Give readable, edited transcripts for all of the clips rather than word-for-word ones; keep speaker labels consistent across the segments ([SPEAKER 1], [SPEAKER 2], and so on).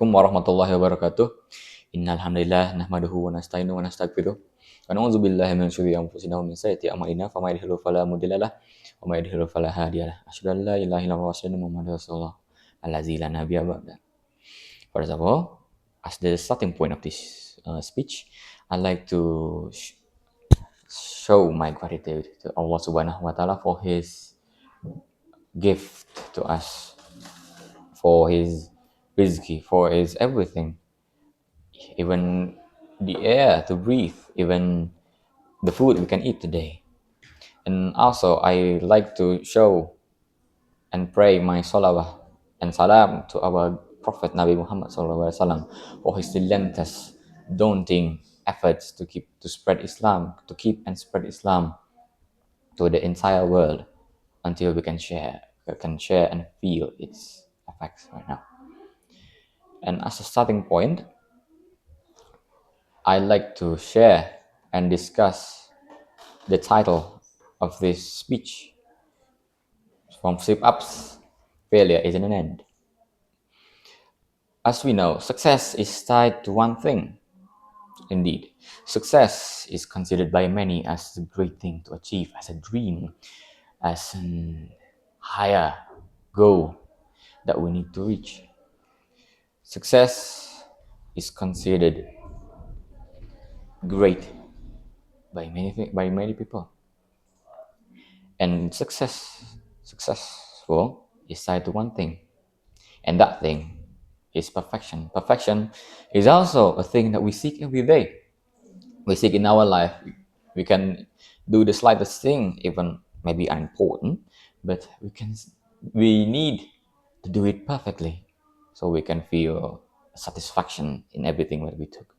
[SPEAKER 1] warahmatullahi wabarakatuh. Innal hamdalillah nahmaduhu wa nasta'inuhu wa nastaghfiruh. Wa na'udzu billahi min syururi anfusina wa min sayyiati a'malina. Faman yahdihillahu fala mudilla lahu wa may yudlil fala hadiya lahu. Asyhadu an la ilaha illallah wa asyhadu anna Muhammadar rasulullah allazi la nabiyya ba'da. First of all, as the starting point of this speech, I'd like to show my gratitude to Allah Subhanahu wa Ta'ala for His gift to us, for His rizki, for His everything, even the air to breathe, even the food we can eat today. And also, I like to show and pray my salawah and salam to our Prophet Nabi Muhammad SAW for his relentless, daunting efforts to spread Islam, to keep and spread Islam to the entire world until we can share and feel its effects right now. And as a starting point, I like to share and discuss the title of this speech, from slip-ups, failure isn't an end. As we know, success is tied to one thing. Indeed, success is considered by many as a great thing to achieve, as a dream, as a higher goal that we need to reach. Success is considered great by many people, and successful is tied to one thing, and that thing is perfection. Perfection is also a thing that we seek every day. We seek in our life. We can do the slightest thing, even maybe unimportant, but we need to do it perfectly so we can feel satisfaction in everything that we took.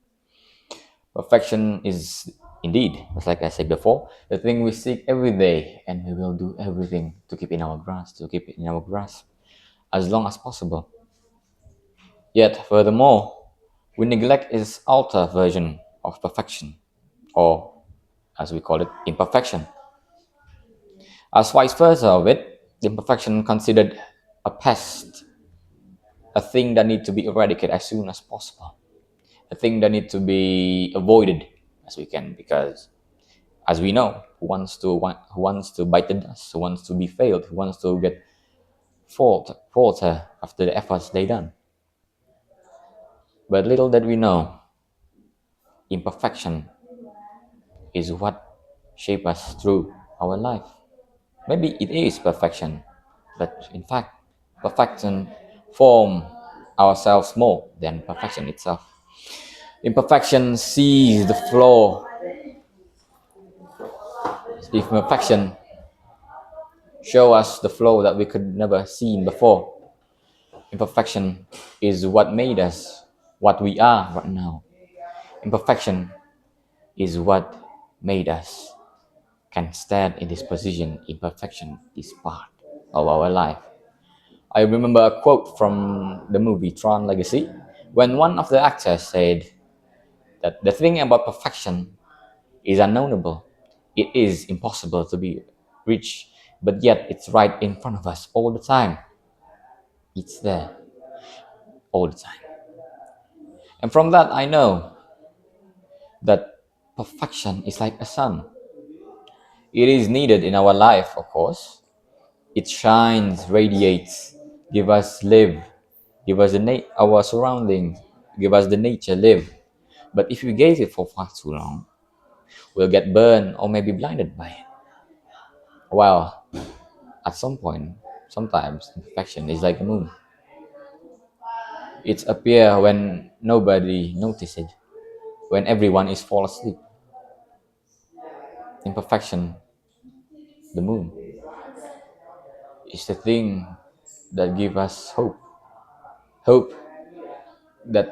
[SPEAKER 1] Perfection is indeed, just like I said before, the thing we seek every day, and we will do everything to keep it in our grasp as long as possible. Yet, furthermore, we neglect its outer version of perfection, or as we call it, imperfection. As vice versa of it, imperfection considered a pest, a thing that needs to be eradicated as soon as possible, a thing that needs to be avoided as we can, because as we know, who wants to bite the dust, who wants to be failed, who wants to get falter after the efforts they done. But little that we know, imperfection is what shape us through our life. Maybe it is perfection, but in fact, perfection form ourselves more than perfection itself. Imperfection sees the flaw. Imperfection show us the flaw that we could never seen before. Imperfection is what made us what we are right now. Imperfection is what made us can stand in this position. Imperfection is part of our life. I remember a quote from the movie Tron Legacy, when one of the actors said that the thing about perfection is unknowable. It is impossible to be reached, but yet it's right in front of us all the time. It's there all the time. And from that, I know that perfection is like a sun. It is needed in our life, of course. It shines, radiates, give us live, give us our surroundings, give us the nature live. But if we gaze it for far too long, we'll get burned or maybe blinded by it. Well, at some point, sometimes imperfection is like the moon. It appears when nobody notices, when everyone is fall asleep. Imperfection, the moon, is the thing that gives us hope. Hope that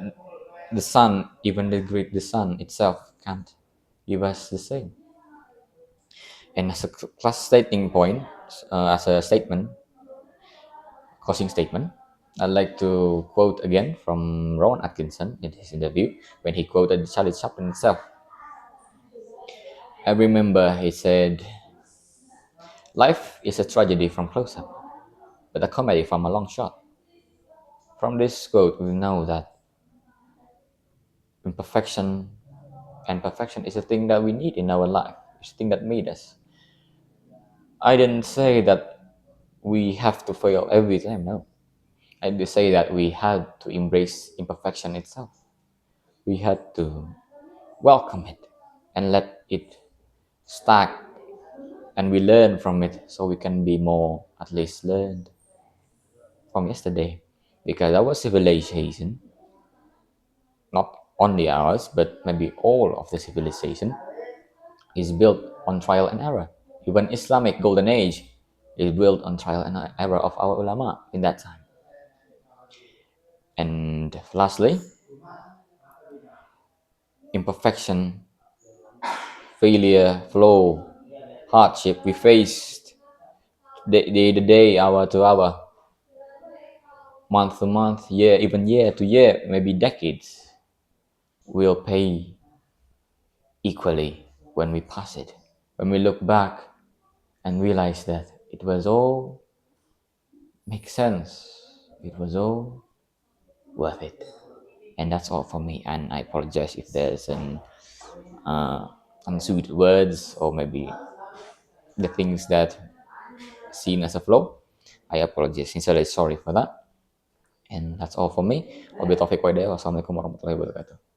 [SPEAKER 1] the sun, even the sun itself, can't give us the same. And as a class stating point, as a statement, closing statement, I'd like to quote again from Rowan Atkinson in his interview when he quoted Charlie Chaplin himself. I remember he said, "Life is a tragedy from close up, but a comedy from a long shot." From this quote, we know that imperfection, and perfection is a thing that we need in our life. It's a thing that made us. I didn't say that we have to fail every time. No, I did say that we had to embrace imperfection itself. We had to welcome it and let it stack, and we learn from it so we can be more, at least, learned from yesterday. Because our civilization, not only ours, but maybe all of the civilization, is built on trial and error. Even Islamic golden age is built on trial and error of our ulama in that time. And lastly, imperfection, failure, flaw, hardship we faced day to day, hour to hour, month to month, year to year, maybe decades, will pay equally when we pass it. When we look back and realize that it was all make sense, it was all worth it. And that's all for me. And I apologize if there's an unsweet words or maybe the things that seen as a flaw. I apologize. Sincerely sorry for that. And that's all for me. Wabillahi taufiq wa hidayah. Wassalamualaikum warahmatullahi wabarakatuh.